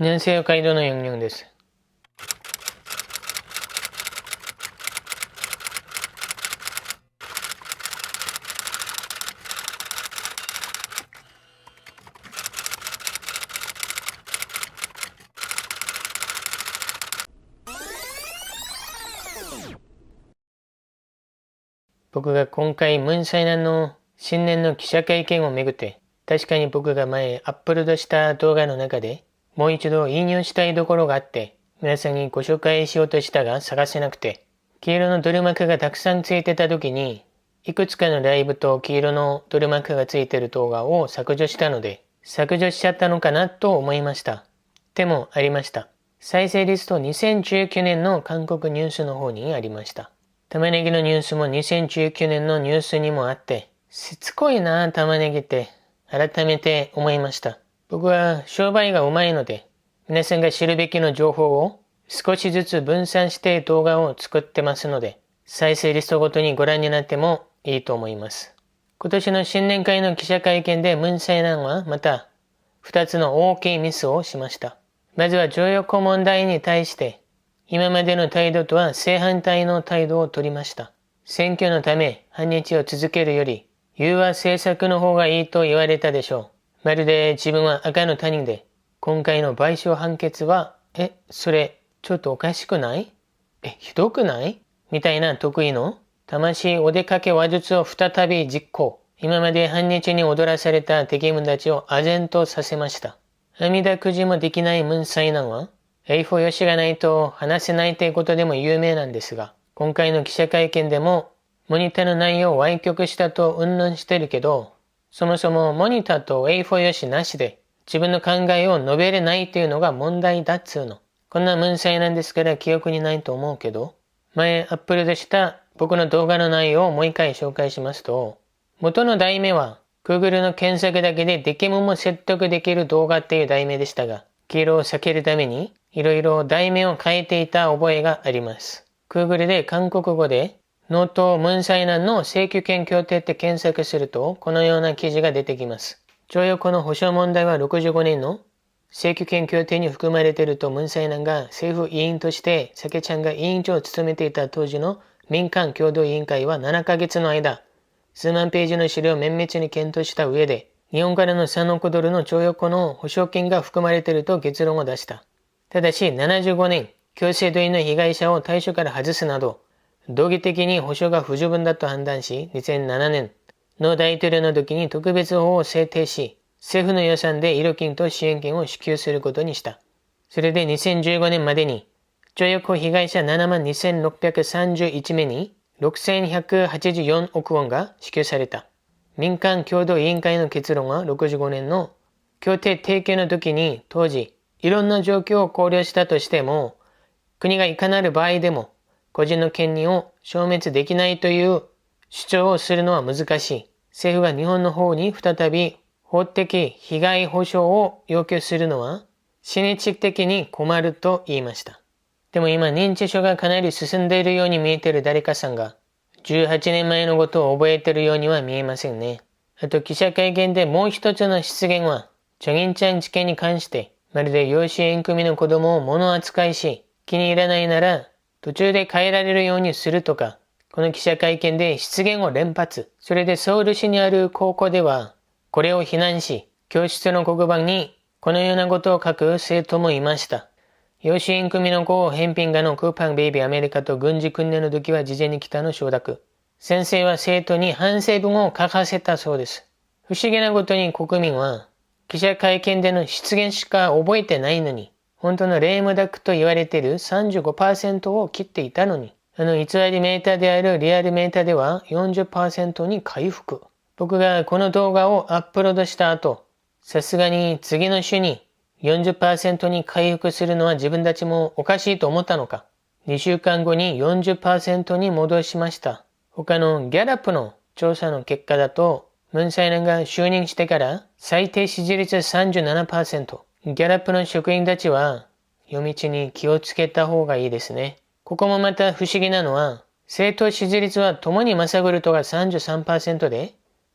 안녕하세요. 가이도의 영영です。僕が今回ムン・サイナンの新年の記者会見をめぐって、確かに僕が前アップロードした動画の中でもう一度引用したいところがあって、皆さんにご紹介しようとしたが探せなくて、黄色のドルマークがたくさんついてた時に、いくつかのライブと黄色のドルマークがついてる動画を削除したので、削除しちゃったのかなと思いました。でもありました。再生リスト2019年の韓国ニュースの方にありました。玉ねぎのニュースも2019年のニュースにもあって、しつこいな玉ねぎって改めて思いました。僕は商売がうまいので、皆さんが知るべきの情報を少しずつ分散して動画を作ってますので、再生リストごとにご覧になってもいいと思います。今年の新年会の記者会見でムン・サイナンはまた2つの大きいミスをしました。まずは徴用工問題に対して今までの態度とは正反対の態度を取りました。選挙のため反日を続けるより融和政策の方がいいと言われたでしょう。まるで自分は赤の他人で今回の賠償判決はそれちょっとおかしくない？ひどくない？みたいな得意の魂お出かけ話術を再び実行。今まで反日に踊らされた敵軍たちを唖然とさせました。阿弥陀くじもできないムン・サイナンはA4用紙がないと話せないということでも有名なんですが、今回の記者会見でもモニターの内容を歪曲したと云々してるけど、そもそもモニターと A4 用紙なしで自分の考えを述べれないというのが問題だっつうの。こんなムン・サイナンですから記憶にないと思うけど、前アップロードした僕の動画の内容をもう一回紹介しますと、元の題名は Google の検索だけでデケモンも説得できる動画っていう題名でしたが、黄色を避けるためにいろいろ題名を変えていた覚えがあります。Google で韓国語でノートムン・サイナンの請求権協定って検索するとこのような記事が出てきます。徴用工の補償問題は65年の請求権協定に含まれているとムン・サイナンが政府委員としてサケちゃんが委員長を務めていた当時の民間共同委員会は7ヶ月の間、数万ページの資料を綿密に検討した上で、日本からの3億ドルの徴用工の補償金が含まれていると結論を出した。ただし75年、強制動員の被害者を対象から外すなど、道義的に補償が不十分だと判断し、2007年の大統領の時に特別法を制定し、政府の予算で医療金と支援金を支給することにした。それで2015年までに、徴用工被害者72,631名に6,184億ウォンが支給された。民間共同委員会の結論は65年の協定締結の時に当時いろんな状況を考慮したとしても国がいかなる場合でも個人の権利を消滅できないという主張をするのは難しい。政府が日本の方に再び法的被害補償を要求するのは心理的に困ると言いました。でも今認知症がかなり進んでいるように見えている誰かさんが18年前のことを覚えているようには見えませんね。あと記者会見でもう一つの失言はチョギンチャン事件に関してまるで養子縁組の子供を物扱いし気に入らないなら途中で変えられるようにするとか、この記者会見で失言を連発。それでソウル市にある高校ではこれを非難し、教室の黒板にこのようなことを書く生徒もいました。養子縁組の子を返品がのクーパンベイビーアメリカと軍事訓練の時は事前に来たの承諾。先生は生徒に反省文を書かせたそうです。不思議なことに国民は記者会見での失言しか覚えてないのに、本当のレームダックと言われている 35% を切っていたのに、偽りメーターであるリアルメーターでは 40% に回復。僕がこの動画をアップロードした後、さすがに次の週に40% に回復するのは自分たちもおかしいと思ったのか。2週間後に 40% に戻しました。他のギャラップの調査の結果だと、ムン・サイナンが就任してから最低支持率 37%。ギャラップの職員たちは夜道に気をつけた方がいいですね。ここもまた不思議なのは、政党支持率は共にマサグルトが 33% で、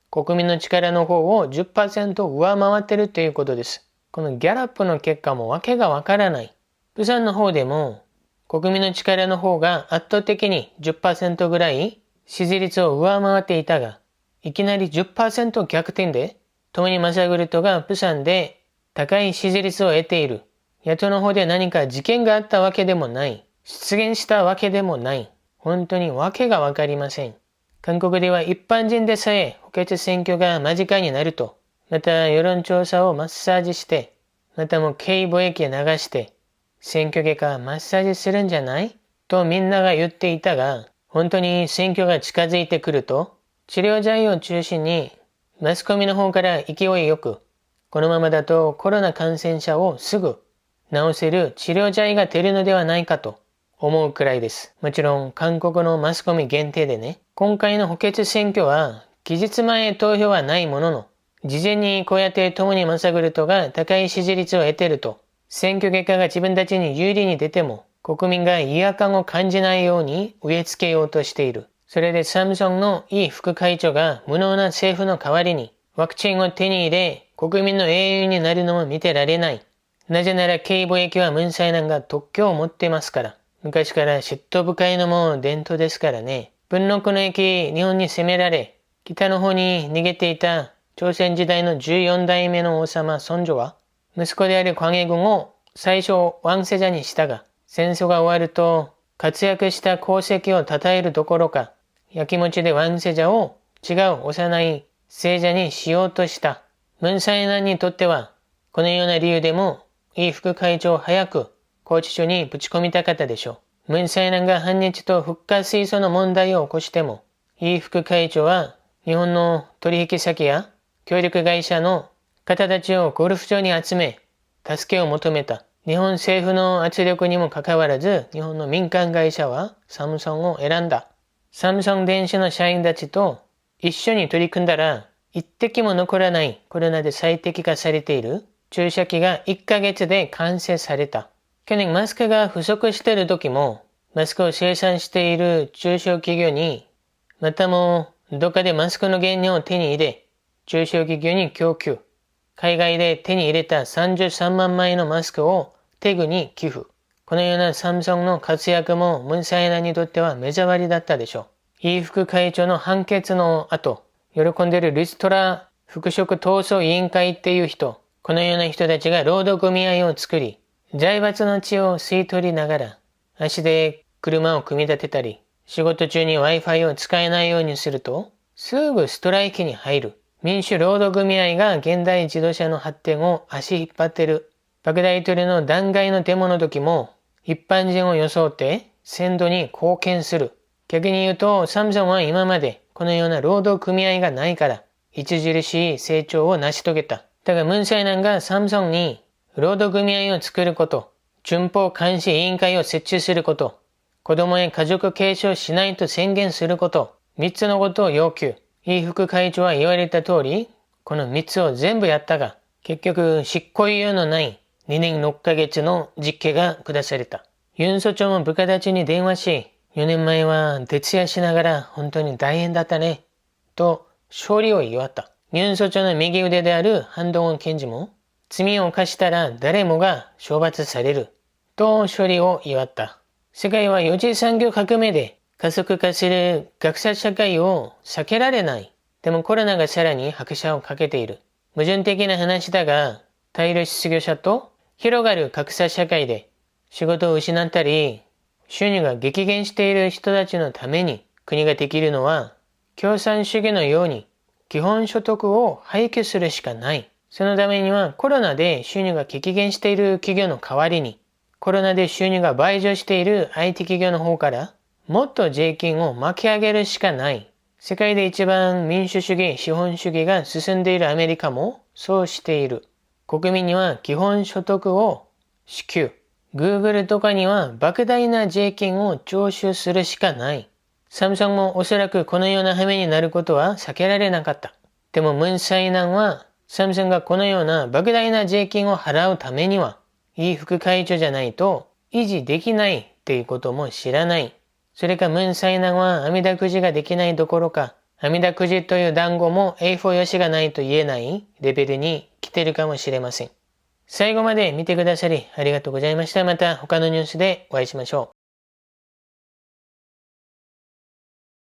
国民の力の方を 10% 上回っているということです。このギャラップの結果もわけがわからない。釜山の方でも国民の力の方が圧倒的に 10% ぐらい支持率を上回っていたが、いきなり 10% 逆転で、共に正グが釜山で高い支持率を得ている。野党の方で何か事件があったわけでもない。出現したわけでもない。本当にわけがわかりません。韓国では一般人でさえ補欠選挙が間近になると、また世論調査をマッサージして、またもう経貿易流して、選挙結果マッサージするんじゃないとみんなが言っていたが、本当に選挙が近づいてくると、治療剤を中心にマスコミの方から勢いよく、このままだとコロナ感染者をすぐ治せる治療剤が出るのではないかと思うくらいです。もちろん韓国のマスコミ限定でね、今回の補欠選挙は期日前投票はないものの、事前にこうやって共に正グが高い支持率を得てると、選挙結果が自分たちに有利に出ても国民が違和感を感じないように植え付けようとしている。それでサムソンのイ副会長が無能な政府の代わりにワクチンを手に入れ国民の英雄になるのも見てられない。なぜなら経貿易はムンサイナンが特許を持ってますから。昔から嫉妬深いのも伝統ですからね。文禄の駅日本に攻められ北の方に逃げていた朝鮮時代の14代目の王様孫女は息子である광해군を最初王世者にしたが、戦争が終わると活躍した功績を称えるどころか、やきもちで王世者を違う幼い聖者にしようとした。ムンサイナンにとっては、このような理由でも、イ副会長を早く拘置所にぶち込みたかったでしょう。ムンサイナンが反日と復活水素の問題を起こしても、イ副会長は日本の取引先や協力会社の方たちをゴルフ場に集め、助けを求めた。日本政府の圧力にもかかわらず、日本の民間会社はサムソンを選んだ。サムソン電子の社員たちと一緒に取り組んだら、一滴も残らないコロナで最適化されている注射器が1ヶ月で完成された。去年マスクが不足している時も、マスクを生産している中小企業に、またもどっかでマスクの原料を手に入れ、中小企業に供給。海外で手に入れた33万枚のマスクをテグに寄付。このようなサムソンの活躍もムンサイナにとっては目障りだったでしょう。イ副会長の判決の後、喜んでいるリストラ服飾闘争委員会っていう人、このような人たちが労働組合を作り、財閥の地を吸い取りながら、足で車を組み立てたり、仕事中に Wi-Fi を使えないようにすると、すぐストライキに入る。民主労働組合が現代自動車の発展を足引っ張ってる。バク大統領の弾劾のデモの時も、一般人を装って先導に貢献する。逆に言うと、サムソンは今までこのような労働組合がないから、著しい成長を成し遂げた。だがムンサイナンがサムソンに労働組合を作ること、順法監視委員会を設置すること、子供へ家族継承しないと宣言すること、3つのことを要求。イ副会長は言われた通り、この3つを全部やったが、結局執行猶予のない2年6ヶ月の実刑が下された。ユン・ソチョも部下たちに電話し、4年前は徹夜しながら本当に大変だったね、と勝利を祝った。ユン・ソチョの右腕であるハンドウォン検事も、罪を犯したら誰もが処罰される、と勝利を祝った。世界は4次産業革命で加速化する格差社会を避けられない。でもコロナがさらに拍車をかけている。矛盾的な話だが、大量失業者と広がる格差社会で仕事を失ったり、収入が激減している人たちのために国ができるのは、共産主義のように基本所得を廃棄するしかない。そのためにはコロナで収入が激減している企業の代わりに、コロナで収入が倍増している IT 企業の方からもっと税金を巻き上げるしかない。世界で一番民主主義、資本主義が進んでいるアメリカもそうしている。国民には基本所得を支給。Google とかには莫大な税金を徴収するしかない。サムソンもおそらくこのような羽目になることは避けられなかった。でもムンサイナンはサムソンがこのような莫大な税金を払うためには、イ副会長じゃないと維持できないっていうことも知らない。それかムンサイナンは阿弥陀くじができないどころか、阿弥陀くじという団子も A4 用紙がないと言えないレベルに来てるかもしれません。最後まで見てくださりありがとうございました。また他のニュースでお会いしましょう。